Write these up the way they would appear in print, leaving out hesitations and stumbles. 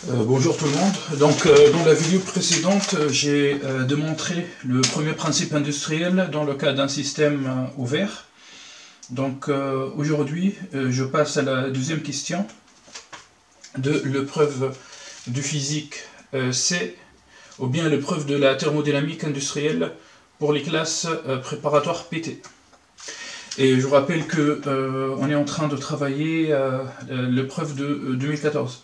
Bonjour tout le monde. Donc, dans la vidéo précédente, j'ai démontré le premier principe industriel dans le cas d'un système ouvert. Donc, aujourd'hui, je passe à la deuxième question de l'épreuve du physique C, ou bien l'épreuve de la thermodynamique industrielle pour les classes préparatoires PT. Et je vous rappelle que on est en train de travailler l'épreuve de 2014.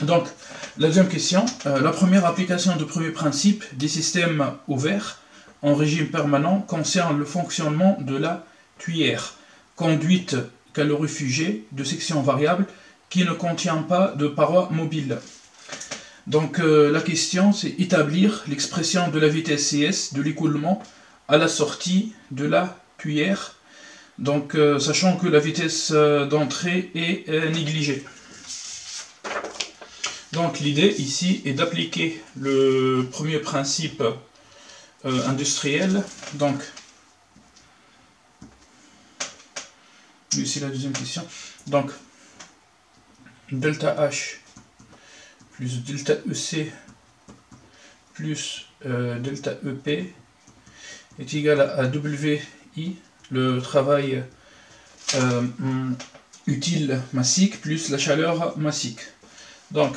Donc, la deuxième question, la première application du premier principe des systèmes ouverts en régime permanent concerne le fonctionnement de la tuyère, conduite calorifugée de section variable qui ne contient pas de paroi mobile. Donc, la question, c'est établir l'expression de la vitesse CS de l'écoulement à la sortie de la tuyère, donc sachant que la vitesse d'entrée est négligée. Donc l'idée ici est d'appliquer le premier principe industriel. Donc, ici la deuxième question. Donc, delta H plus delta EC plus delta EP est égal à WI, le travail utile massique plus la chaleur massique. Donc,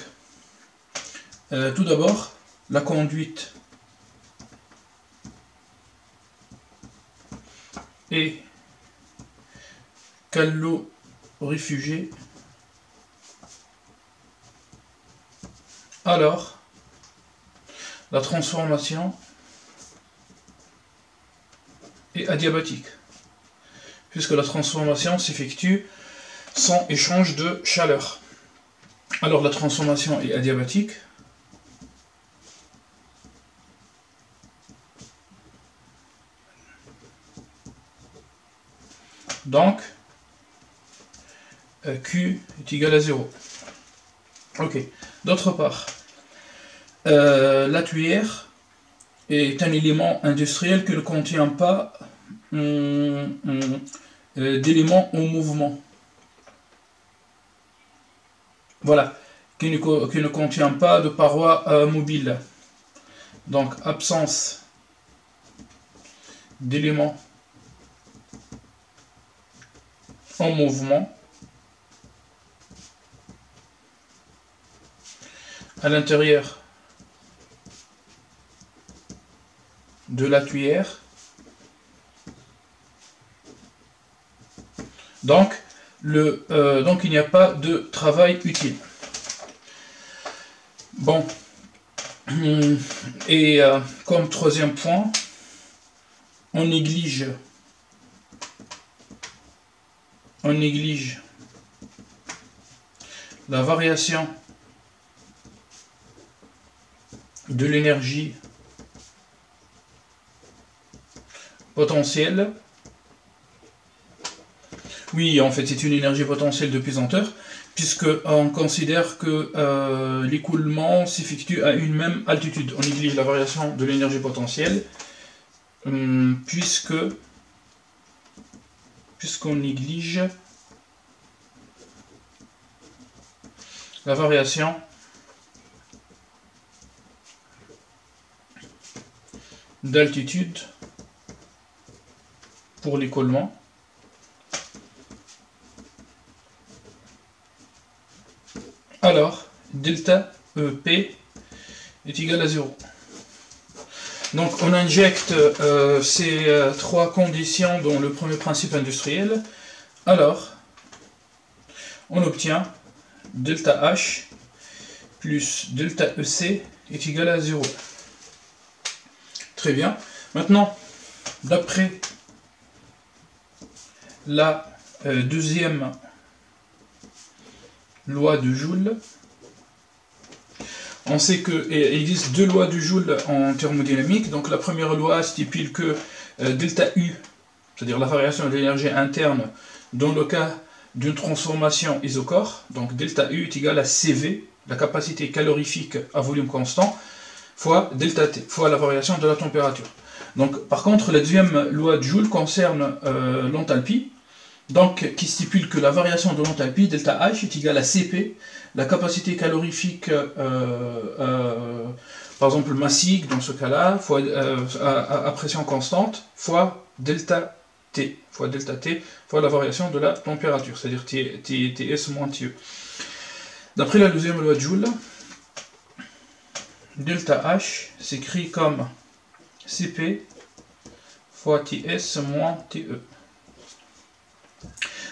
tout d'abord, la conduite est calorifugée. Alors, la transformation est adiabatique, puisque la transformation s'effectue sans échange de chaleur. Alors la transformation est adiabatique. Donc, Q est égal à 0. Ok. D'autre part, la tuyère est un élément industriel qui ne contient pas d'éléments en mouvement. Voilà, qui ne contient pas de paroi mobile. Donc, absence d'éléments en mouvement à l'intérieur de la tuyère. Donc, il n'y a pas de travail utile. Bon, et comme troisième point, on néglige la variation de l'énergie potentielle. Oui, en fait, c'est une énergie potentielle de pesanteur, puisqu'on considère que l'écoulement s'effectue à une même altitude. On néglige la variation de l'énergie potentielle, puisqu'on néglige la variation d'altitude pour l'écoulement. Alors, delta EP est égal à 0. Donc, on injecte ces trois conditions dans le premier principe industriel. Alors, on obtient delta H plus delta EC est égal à 0. Très bien. Maintenant, d'après la deuxième loi de Joule, on sait qu'il existe deux lois de Joule en thermodynamique. Donc la première loi stipule que delta U, c'est-à-dire la variation de l'énergie interne dans le cas d'une transformation isochore, donc delta U est égal à CV, la capacité calorifique à volume constant, fois delta T, fois la variation de la température. Donc par contre, la deuxième loi de Joule concerne l'enthalpie. donc qui stipule que la variation de l'enthalpie delta H est égale à Cp, la capacité calorifique par exemple massique dans ce cas-là, fois à pression constante, fois delta T, fois la variation de la température, c'est-à-dire Ts moins Te. D'après la deuxième loi de Joule, delta H s'écrit comme Cp fois Ts moins Te.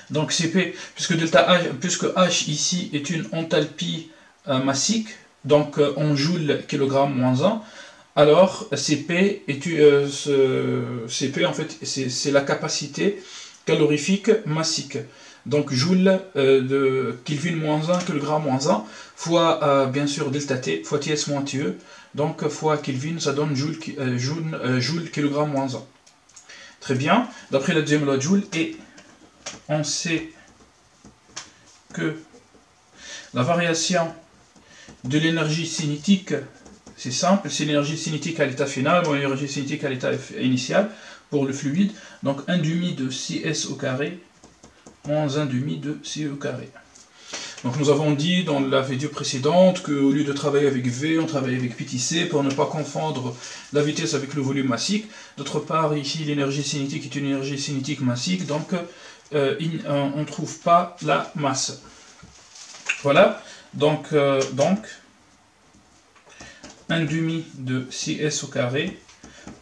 Donc Cp, puisque H ici est une enthalpie massique, donc en joule kilogramme moins 1, alors Cp en fait c'est la capacité calorifique massique. Donc joule de Kelvin moins 1, kilogramme moins 1, fois bien sûr delta T, fois Ts moins Te, donc fois Kelvin, ça donne joule kilogramme moins 1. Très bien, d'après la deuxième loi de Joule, et on sait que la variation de l'énergie cinétique, c'est simple, c'est l'énergie cinétique à l'état final ou l'énergie cinétique à l'état initial pour le fluide, donc 1 demi de Cs au carré moins 1 demi de Ce au carré. Donc nous avons dit dans la vidéo précédente qu'au lieu de travailler avec V, on travaille avec petit c pour ne pas confondre la vitesse avec le volume massique. D'autre part, ici l'énergie cinétique est une énergie cinétique massique, donc on ne trouve pas la masse. Voilà, donc 1 demi de Cs au carré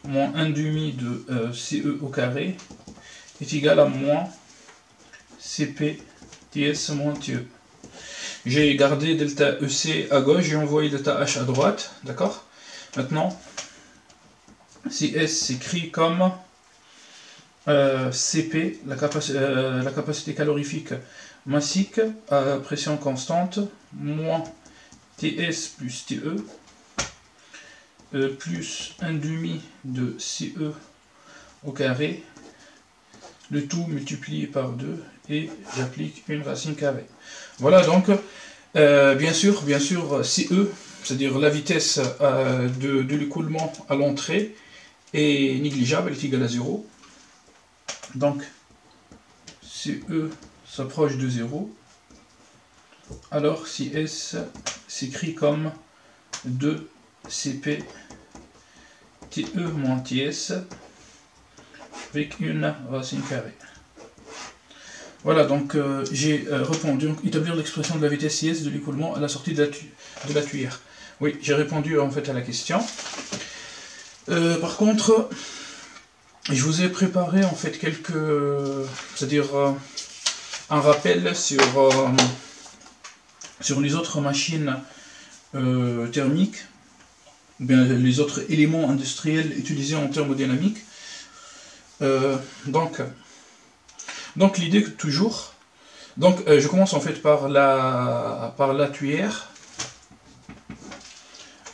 moins 1 demi de Ce au carré est égal à moins Cp Ts moins Te. J'ai gardé delta EC à gauche, j'ai envoyé delta H à droite, d'accord? Maintenant, Cs s'écrit comme Cp, la capacité calorifique massique à pression constante, moins Ts plus Te, plus 1 demi de Ce au carré, le tout multiplié par 2, et j'applique une racine carrée. Voilà donc, bien sûr, CE, c'est-à-dire la vitesse de l'écoulement à l'entrée, est négligeable, elle est égale à 0. Donc, CE s'approche de 0. Alors, CS s'écrit comme 2 Cp Te moins Ts avec une racine carrée. Voilà, donc j'ai répondu, établir l'expression de la vitesse Cs de l'écoulement à la sortie de la tuyère. Oui, j'ai répondu en fait à la question. Par contre, je vous ai préparé en fait c'est-à-dire un rappel sur les autres machines thermiques, bien les autres éléments industriels utilisés en thermodynamique. Donc l'idée toujours, je commence en fait par la tuyère.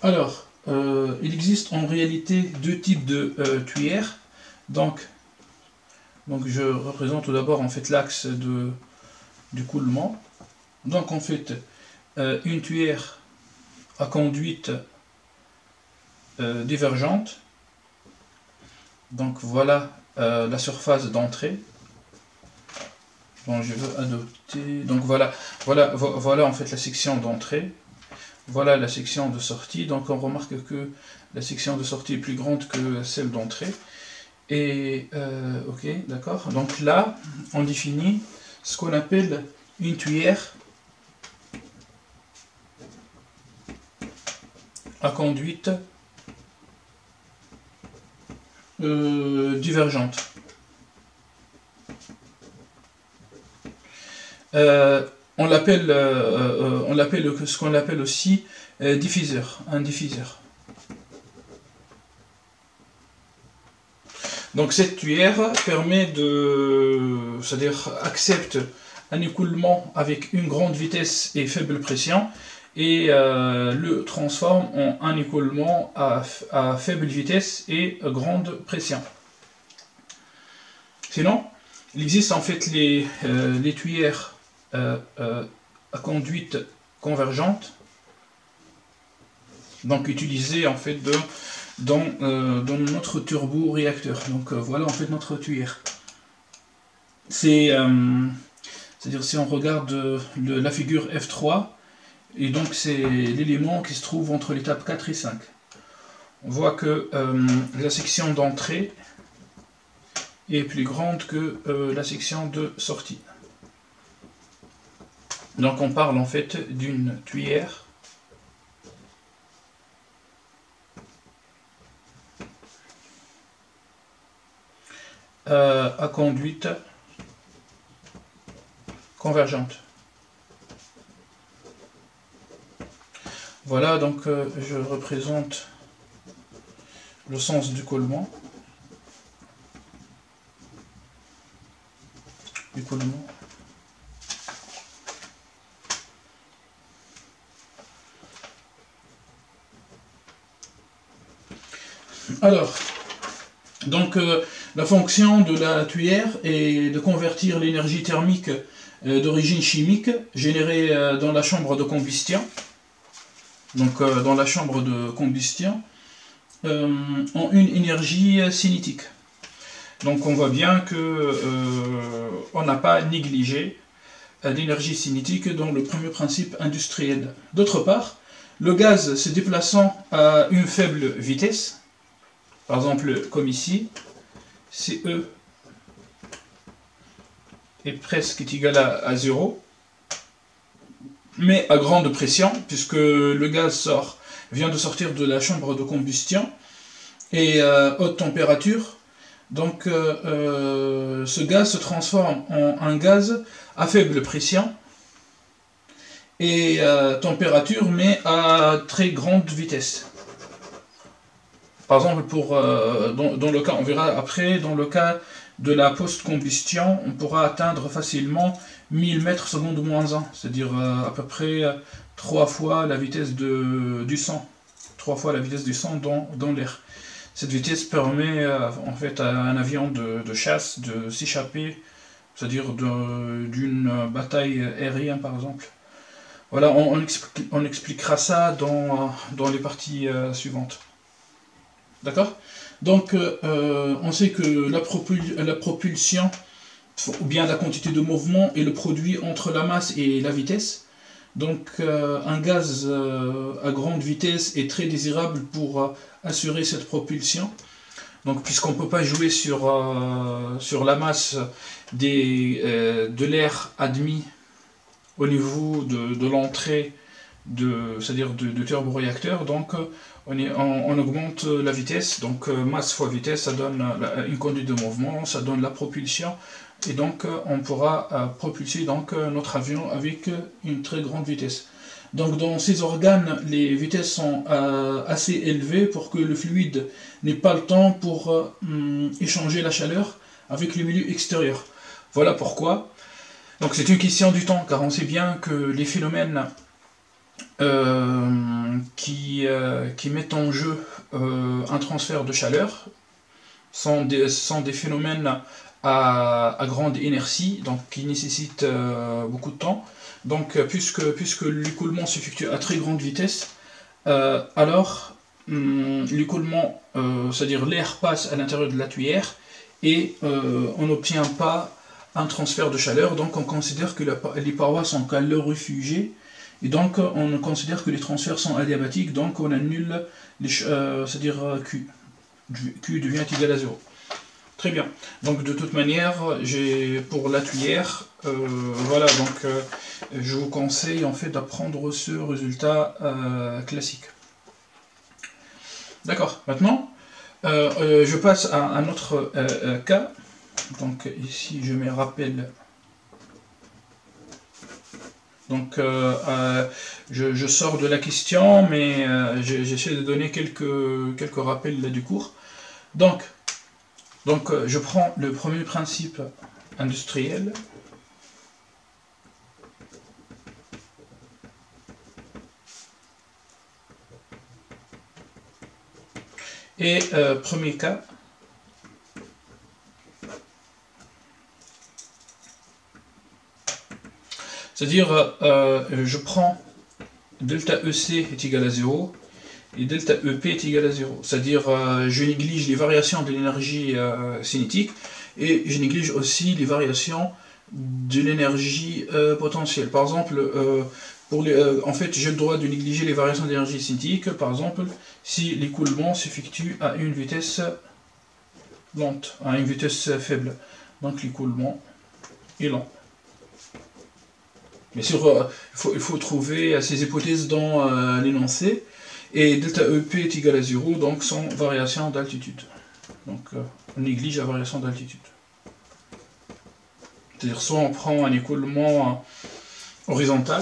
Alors, il existe en réalité deux types de tuyères. Donc je représente tout d'abord en fait l'axe du coulement. Donc en fait une tuyère à conduite divergente. Donc voilà la surface d'entrée. Bon, je veux adopter. Donc voilà en fait la section d'entrée. Voilà la section de sortie. Donc on remarque que la section de sortie est plus grande que celle d'entrée. Et ok, d'accord. Donc là, on définit ce qu'on appelle une tuyère à conduite divergente. On l'appelle ce qu'on appelle aussi diffuseur, un diffuseur. Donc cette tuyère permet c'est-à-dire accepte un écoulement avec une grande vitesse et faible pression et le transforme en un écoulement à faible vitesse et grande pression. Sinon, il existe en fait les tuyères à conduite convergente, donc utilisées en fait dans notre turboréacteur. Donc voilà en fait notre tuyère. c'est-à-dire si on regarde la figure F3, et donc c'est l'élément qui se trouve entre l'étape 4 et 5. On voit que la section d'entrée est plus grande que la section de sortie. Donc on parle en fait d'une tuyère à conduite convergente. Voilà, donc je représente le sens du coulement. Alors, donc la fonction de la tuyère est de convertir l'énergie thermique d'origine chimique générée dans la chambre de combustion, en une énergie cinétique. Donc on voit bien que on n'a pas négligé l'énergie cinétique dans le premier principe industriel. D'autre part, le gaz se déplaçant à une faible vitesse, par exemple comme ici, CE est presque égal à 0, mais à grande pression, puisque le gaz vient de sortir de la chambre de combustion, et haute température, donc ce gaz se transforme en un gaz à faible pression et température, mais à très grande vitesse. Par exemple, dans le cas, on verra après, dans le cas de la post-combustion, on pourra atteindre facilement 1000 mètres secondes moins 1, c'est-à-dire à peu près 3 fois la vitesse du son. 3 fois la vitesse du son dans l'air. Cette vitesse permet en fait à un avion de chasse de s'échapper, c'est-à-dire d'une bataille aérienne par exemple. Voilà, on expliquera ça dans les parties suivantes. D'accord? Donc on sait que la propulsion, ou bien la quantité de mouvement, est le produit entre la masse et la vitesse. Donc un gaz à grande vitesse est très désirable pour assurer cette propulsion. Donc puisqu'on ne peut pas jouer sur la masse de l'air admis au niveau de l'entrée, c'est-à-dire de turboréacteur, donc on augmente la vitesse, donc masse fois vitesse, ça donne une conduite de mouvement, ça donne la propulsion, et donc on pourra propulser notre avion avec une très grande vitesse. Donc dans ces organes, les vitesses sont assez élevées pour que le fluide n'ait pas le temps pour échanger la chaleur avec le milieu extérieur. Voilà pourquoi. Donc c'est une question du temps, car on sait bien que les phénomènes qui mettent en jeu un transfert de chaleur sont des phénomènes à grande inertie, donc qui nécessitent beaucoup de temps. Donc puisque l'écoulement s'effectue à très grande vitesse, alors l'écoulement, c'est-à-dire l'air passe à l'intérieur de la tuyère et on n'obtient pas un transfert de chaleur, donc on considère que les parois sont calorifugées, et donc on considère que les transferts sont adiabatiques, donc on annule, c'est-à-dire Q devient égal à 0. Très bien, donc de toute manière, pour la tuyère, voilà, donc je vous conseille en fait d'apprendre ce résultat classique. D'accord, maintenant, je passe à un autre cas. Donc ici je mets rappel. Donc je sors de la question, mais j'essaie de donner quelques rappels là, du cours. Donc je prends le premier principe industriel. Et premier cas. C'est-à-dire, je prends delta EC est égal à 0 et delta EP est égal à 0. C'est-à-dire, je néglige les variations de l'énergie cinétique et je néglige aussi les variations de l'énergie potentielle. Par exemple, en fait, j'ai le droit de négliger les variations d'énergie cinétique, par exemple, si l'écoulement s'effectue à une vitesse lente, à une vitesse faible. Donc l'écoulement est lent. Bien sûr, il faut trouver ces hypothèses dans l'énoncé. Et delta EP est égal à 0, donc sans variation d'altitude. Donc on néglige la variation d'altitude. C'est-à-dire soit on prend un écoulement horizontal,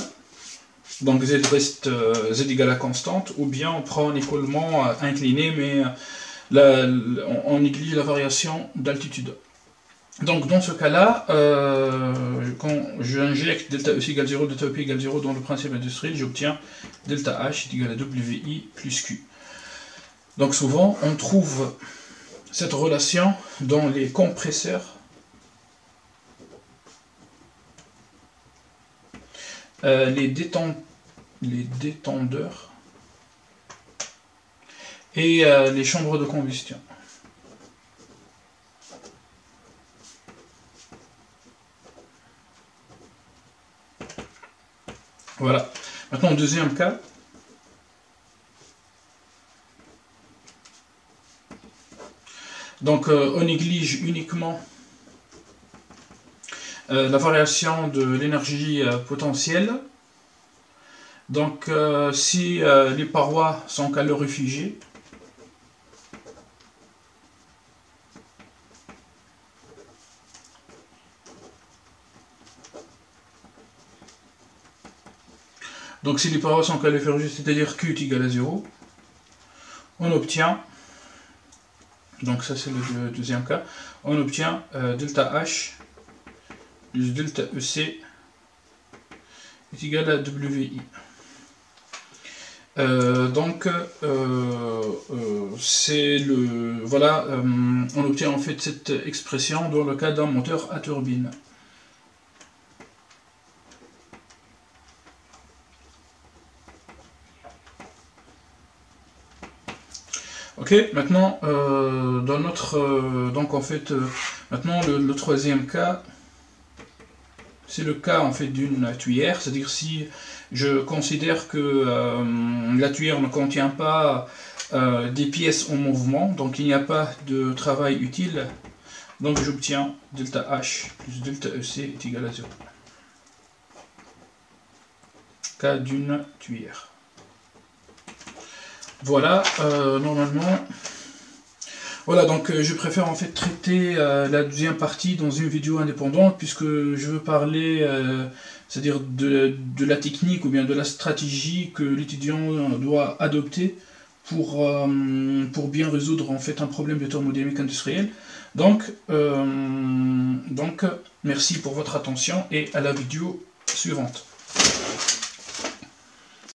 donc Z reste Z égale à constante, ou bien on prend un écoulement incliné, mais on néglige la variation d'altitude. Donc dans ce cas-là, quand j'injecte delta EC égale 0, delta EP égale 0 dans le principe industriel, j'obtiens delta H est égal à WI plus Q. Donc souvent, on trouve cette relation dans les compresseurs, les détendeurs et les chambres de combustion. Voilà. Maintenant, deuxième cas. Donc, on néglige uniquement la variation de l'énergie potentielle. Donc, si les parois sont calorifugées, donc si les parois sont calorifugées, c'est-à-dire Q est égal à 0, on obtient, donc ça c'est le deuxième cas, on obtient delta H plus delta EC est égal à WI. Voilà, on obtient en fait cette expression dans le cas d'un moteur à turbine. Ok, maintenant dans notre donc en fait maintenant le troisième cas, c'est le cas en fait d'une tuyère, c'est-à-dire si je considère que la tuyère ne contient pas des pièces en mouvement, donc il n'y a pas de travail utile, donc j'obtiens delta H plus delta EC est égal à 0. Cas d'une tuyère. Voilà, normalement, voilà, donc je préfère en fait traiter la deuxième partie dans une vidéo indépendante, puisque je veux parler, c'est-à-dire de la technique ou bien de la stratégie que l'étudiant doit adopter pour bien résoudre en fait un problème de thermodynamique industrielle. Donc, merci pour votre attention et à la vidéo suivante.